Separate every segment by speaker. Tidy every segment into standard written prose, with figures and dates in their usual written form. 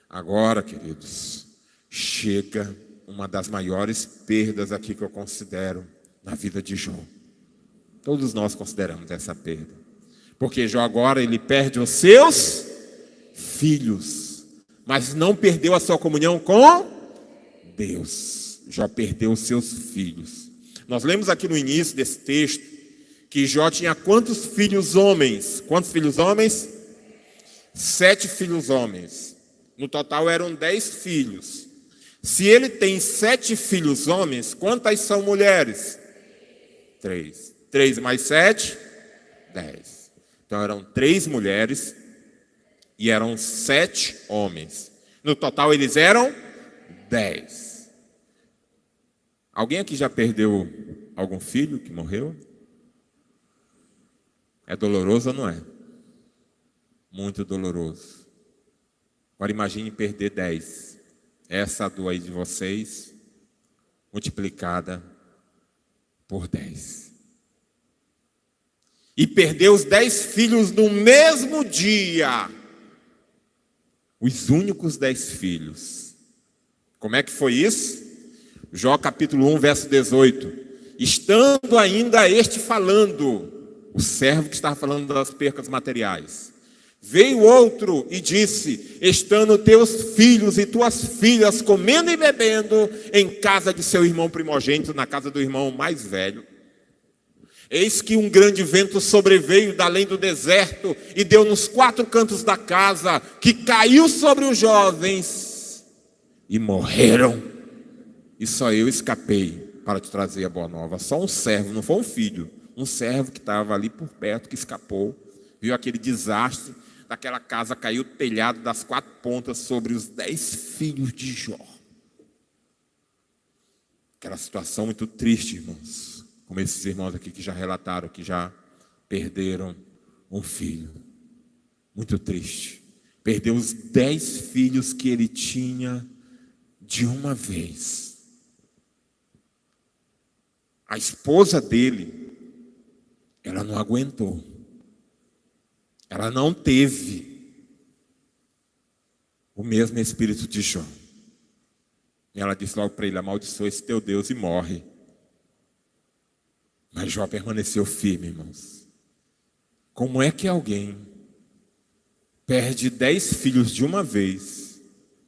Speaker 1: Agora, queridos, chega uma das maiores perdas aqui que eu considero na vida de Jó. Todos nós consideramos essa perda. Porque Jó agora ele perde os seus filhos, mas não perdeu a sua comunhão com Deus. Jó perdeu os seus filhos. Nós lemos aqui no início desse texto que Jó tinha quantos filhos homens? Quantos filhos homens? 7 filhos homens. No total eram 10 filhos. Se ele tem 7 filhos homens, quantas são mulheres? 3. 3 mais 7, 10. Então eram 3 mulheres e eram 7 homens. No total eles eram 10. Alguém aqui já perdeu algum filho que morreu? É doloroso ou não é? Muito doloroso. Agora imagine perder 10. Essa dor aí de vocês, multiplicada por 10. E perder os 10 filhos no mesmo dia. Os únicos 10 filhos. Como é que foi isso? Jó capítulo 1, verso 18. Estando ainda este falando, o servo que estava falando das percas materiais, veio outro e disse: estando teus filhos e tuas filhas comendo e bebendo em casa de seu irmão primogênito, na casa do irmão mais velho, eis que um grande vento sobreveio da além do deserto e deu nos 4 cantos da casa, que caiu sobre os jovens e morreram. E só eu escapei para te trazer a boa nova. Só um servo, não foi um filho, um servo que estava ali por perto, que escapou, viu aquele desastre, daquela casa caiu o telhado das 4 pontas sobre os 10 filhos de Jó. Aquela situação muito triste, irmãos. Como esses irmãos aqui que já relataram, que já perderam um filho. Muito triste. Perdeu os 10 filhos que ele tinha de uma vez. A esposa dele, ela não aguentou. Ela não teve o mesmo espírito de Jó. E ela disse logo para ele: amaldiçoa esse teu Deus e morre. Mas Jó permaneceu firme, irmãos. Como é que alguém perde 10 filhos de uma vez,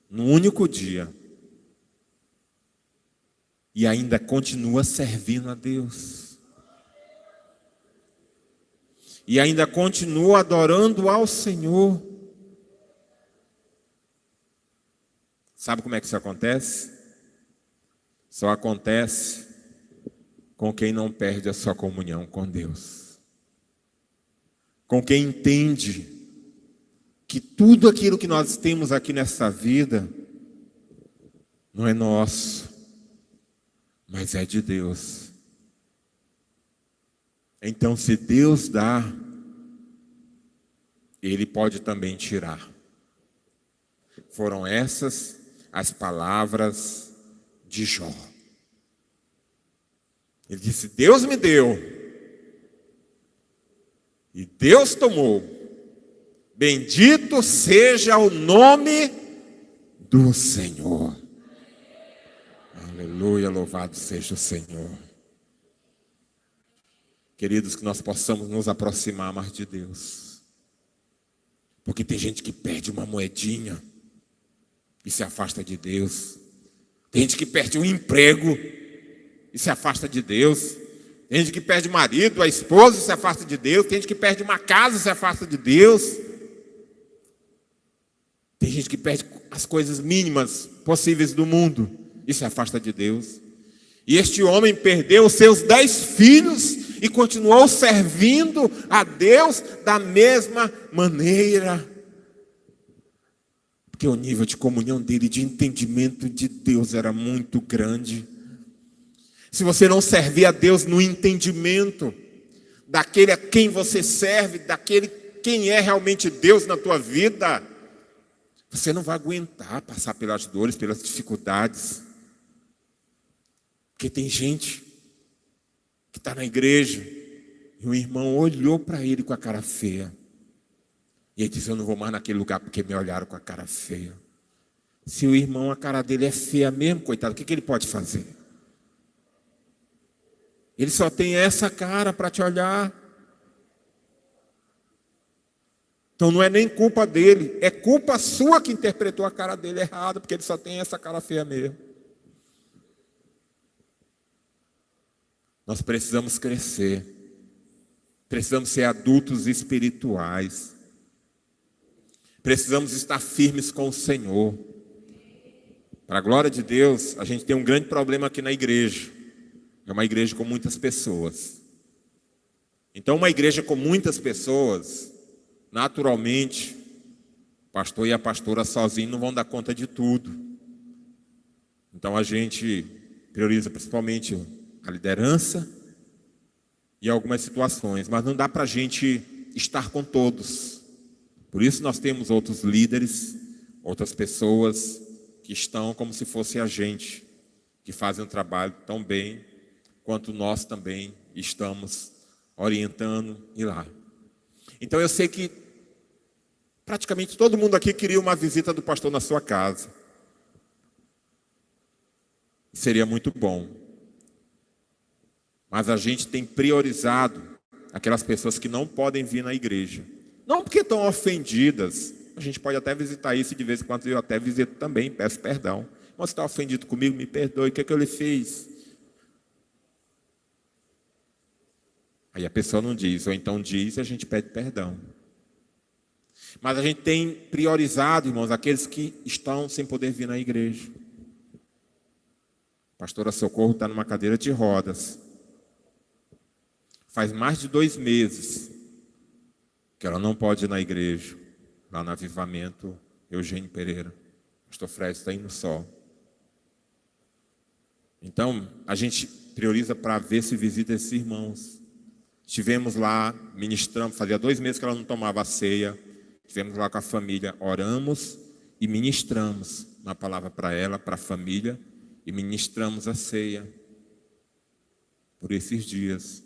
Speaker 1: num único dia, e ainda continua servindo a Deus? E ainda continua adorando ao Senhor? Sabe como é que isso acontece? Só acontece com quem não perde a sua comunhão com Deus. Com quem entende que tudo aquilo que nós temos aqui nessa vida não é nosso, mas é de Deus. Então, se Deus dá, Ele pode também tirar. Foram essas as palavras de Jó. Ele disse: Deus me deu, e Deus tomou. Bendito seja o nome do Senhor. Aleluia, louvado seja o Senhor. Queridos, que nós possamos nos aproximar mais de Deus. Porque tem gente que perde uma moedinha e se afasta de Deus. Tem gente que perde um emprego e se afasta de Deus. Tem gente que perde o marido, a esposa e se afasta de Deus. Tem gente que perde uma casa e se afasta de Deus. Tem gente que perde as coisas mínimas possíveis do mundo e se afasta de Deus. E este homem perdeu os seus 10 filhos e continuou servindo a Deus da mesma maneira. Porque o nível de comunhão dele, de entendimento de Deus era muito grande. Se você não servir a Deus no entendimento daquele a quem você serve, daquele quem é realmente Deus na tua vida, você não vai aguentar passar pelas dores, pelas dificuldades. Porque tem gente que está na igreja e o irmão olhou para ele com a cara feia. E ele disse: eu não vou mais naquele lugar porque me olharam com a cara feia. Se o irmão, a cara dele é feia mesmo, coitado, o que ele pode fazer? Ele só tem essa cara para te olhar. Então não é nem culpa dele, é culpa sua que interpretou a cara dele errado, porque ele só tem essa cara feia mesmo. Nós precisamos crescer, precisamos ser adultos espirituais, precisamos estar firmes com o Senhor. Para a glória de Deus, a gente tem um grande problema aqui na igreja. É uma igreja com muitas pessoas. Então, uma igreja com muitas pessoas, naturalmente, o pastor e a pastora sozinhos não vão dar conta de tudo. Então, a gente prioriza principalmente a liderança e algumas situações, mas não dá para a gente estar com todos. Por isso, nós temos outros líderes, outras pessoas que estão como se fosse a gente, que fazem um trabalho tão bem quanto nós também estamos orientando e lá. Então eu sei que praticamente todo mundo aqui queria uma visita do pastor na sua casa. Seria muito bom. Mas a gente tem priorizado aquelas pessoas que não podem vir na igreja. Não porque estão ofendidas. A gente pode até visitar isso de vez em quando, eu até visito também, peço perdão. Mas você está ofendido comigo, me perdoe, o que é que eu lhe fiz? Aí a pessoa não diz, ou então diz e a gente pede perdão. Mas a gente tem priorizado, irmãos, aqueles que estão sem poder vir na igreja. A pastora Socorro está numa cadeira de rodas. Faz mais de 2 meses que ela não pode ir na igreja. Lá no Avivamento, Eugênio Pereira. O pastor Fred está indo só. Então, a gente prioriza para ver se visita esses irmãos. Estivemos lá, ministramos, fazia 2 meses que ela não tomava a ceia. Estivemos lá com a família, oramos e ministramos uma palavra para ela, para a família, e ministramos a ceia por esses dias.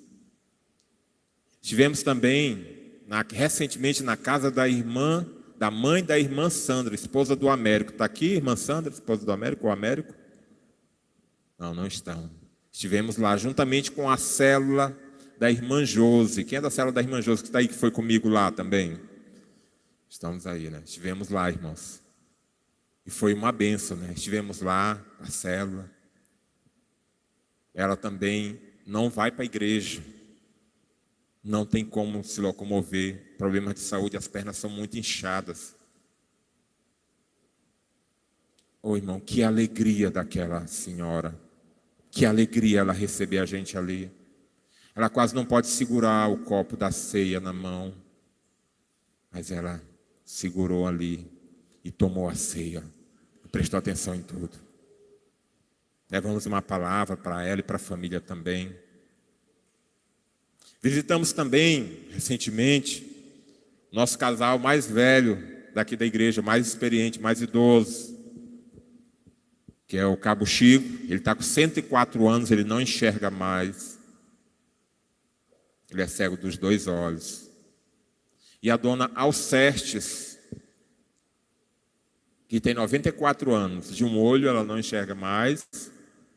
Speaker 1: Estivemos também recentemente na casa da mãe da irmã Sandra, esposa do Américo. Está aqui, irmã Sandra, esposa do Américo, ou Américo? Não, não estão. Estivemos lá juntamente com a célula da irmã Josi. Quem é da célula da irmã Josi que está aí, que foi comigo lá também? Estamos aí, né? Estivemos lá, irmãos. E foi uma bênção, né? Estivemos lá, a célula. Ela também não vai para a igreja. Não tem como se locomover, problemas de saúde, as pernas são muito inchadas. Ô irmão, que alegria daquela senhora, que alegria ela receber a gente ali. Ela quase não pode segurar o copo da ceia na mão, mas ela segurou ali e tomou a ceia, prestou atenção em tudo. Levamos uma palavra para ela e para a família também. Visitamos também, recentemente, nosso casal mais velho daqui da igreja, mais experiente, mais idoso, que é o Cabo Chico. Ele está com 104 anos, ele não enxerga mais. Ele é cego dos 2 olhos. E a dona Alcestes, que tem 94 anos, de um olho ela não enxerga mais,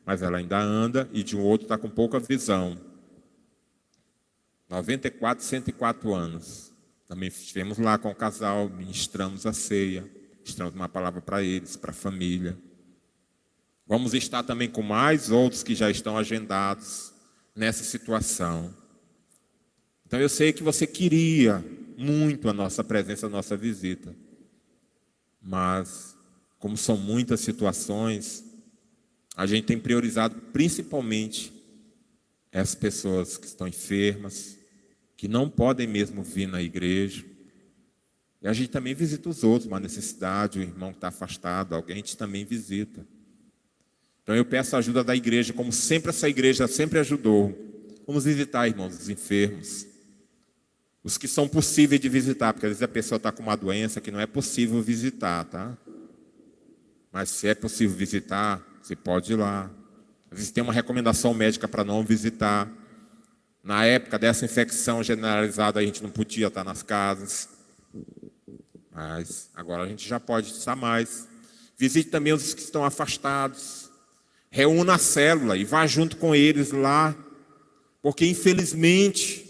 Speaker 1: mas ela ainda anda, e de um outro está com pouca visão. 94, 104 anos. Também estivemos lá com o casal, ministramos a ceia, ministramos uma palavra para eles, para a família. Vamos estar também com mais outros que já estão agendados nessa situação. Então eu sei que você queria muito a nossa presença, a nossa visita. Mas, como são muitas situações, a gente tem priorizado principalmente essas pessoas que estão enfermas, que não podem mesmo vir na igreja. E a gente também visita os outros, uma necessidade, o irmão que está afastado, alguém a gente também visita. Então eu peço a ajuda da igreja, como sempre essa igreja sempre ajudou. Vamos visitar, irmãos, os enfermos. Os que são possíveis de visitar, porque às vezes a pessoa está com uma doença que não é possível visitar, tá? Mas se é possível visitar, você pode ir lá. Às vezes tem uma recomendação médica para não visitar. Na época dessa infecção generalizada, a gente não podia estar nas casas. Mas agora a gente já pode estar mais. Visite também os que estão afastados. Reúna a célula e vá junto com eles lá. Porque infelizmente,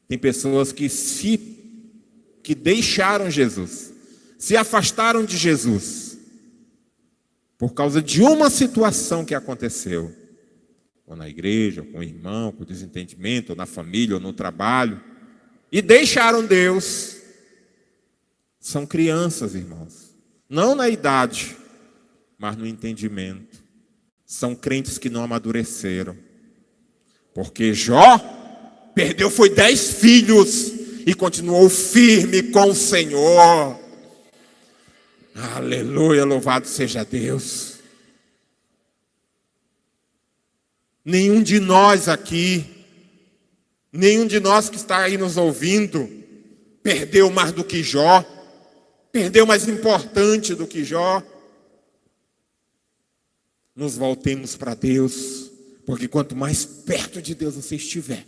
Speaker 1: tem pessoas que deixaram Jesus, se afastaram de Jesus, por causa de uma situação que aconteceu. Ou na igreja, ou com o irmão, com o desentendimento, ou na família, ou no trabalho. E deixaram Deus. São crianças, irmãos. Não na idade, mas no entendimento. São crentes que não amadureceram. Porque Jó perdeu foi 10 filhos e continuou firme com o Senhor. Aleluia, louvado seja Deus. Nenhum de nós aqui, nenhum de nós que está aí nos ouvindo, perdeu mais do que Jó, perdeu mais importante do que Jó. Nos voltemos para Deus, porque quanto mais perto de Deus você estiver,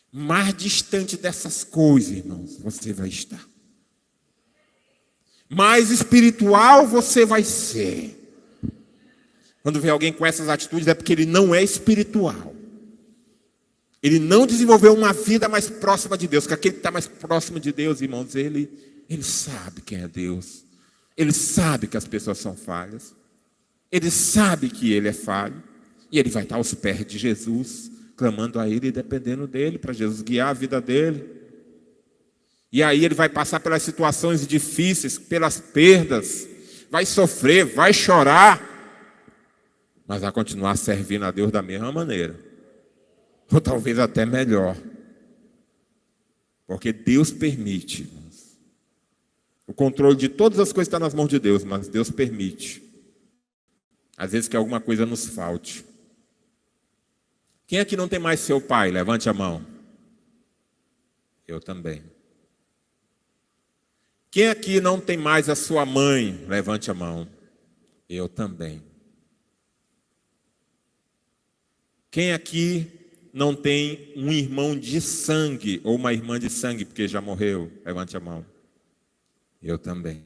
Speaker 1: mais distante dessas coisas, irmãos, você vai estar. Mais espiritual você vai ser. Quando vê alguém com essas atitudes é porque ele não é espiritual. Ele não desenvolveu uma vida mais próxima de Deus. Porque aquele que está mais próximo de Deus, irmãos, ele sabe quem é Deus. Ele sabe que as pessoas são falhas. Ele sabe que ele é falho. E ele vai estar aos pés de Jesus, clamando a ele e dependendo dele, para Jesus guiar a vida dele. E aí ele vai passar pelas situações difíceis, pelas perdas. Vai sofrer, vai chorar. Mas vai continuar servindo a Deus da mesma maneira. Ou talvez até melhor. Porque Deus permite. O controle de todas as coisas está nas mãos de Deus, mas Deus permite. Às vezes que alguma coisa nos falte. Quem aqui não tem mais seu pai? Levante a mão. Eu também. Quem aqui não tem mais a sua mãe? Levante a mão. Eu também. Quem aqui não tem um irmão de sangue ou uma irmã de sangue porque já morreu? Levante a mão. Eu também.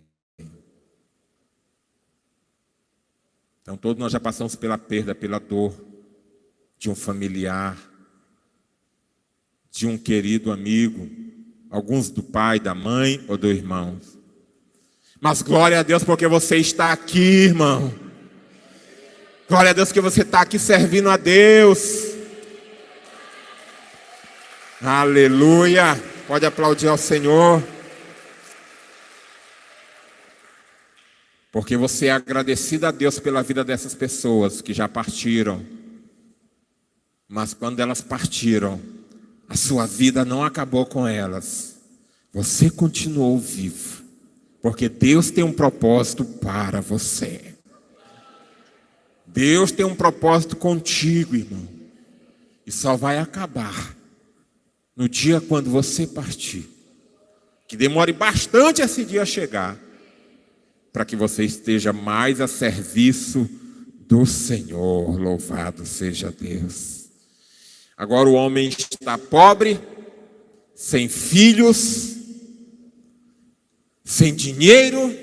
Speaker 1: Então todos nós já passamos pela perda, pela dor de um familiar, de um querido amigo, alguns do pai, da mãe ou do irmão. Mas glória a Deus porque você está aqui, irmão. Glória a Deus que você está aqui servindo a Deus. Aleluia. Pode aplaudir ao Senhor. Porque você é agradecido a Deus pela vida dessas pessoas que já partiram. Mas quando elas partiram, a sua vida não acabou com elas. Você continuou vivo. Porque Deus tem um propósito para você. Deus tem um propósito contigo, irmão. E só vai acabar no dia quando você partir. Que demore bastante esse dia chegar, para que você esteja mais a serviço do Senhor. Louvado seja Deus. Agora o homem está pobre, sem filhos, sem dinheiro,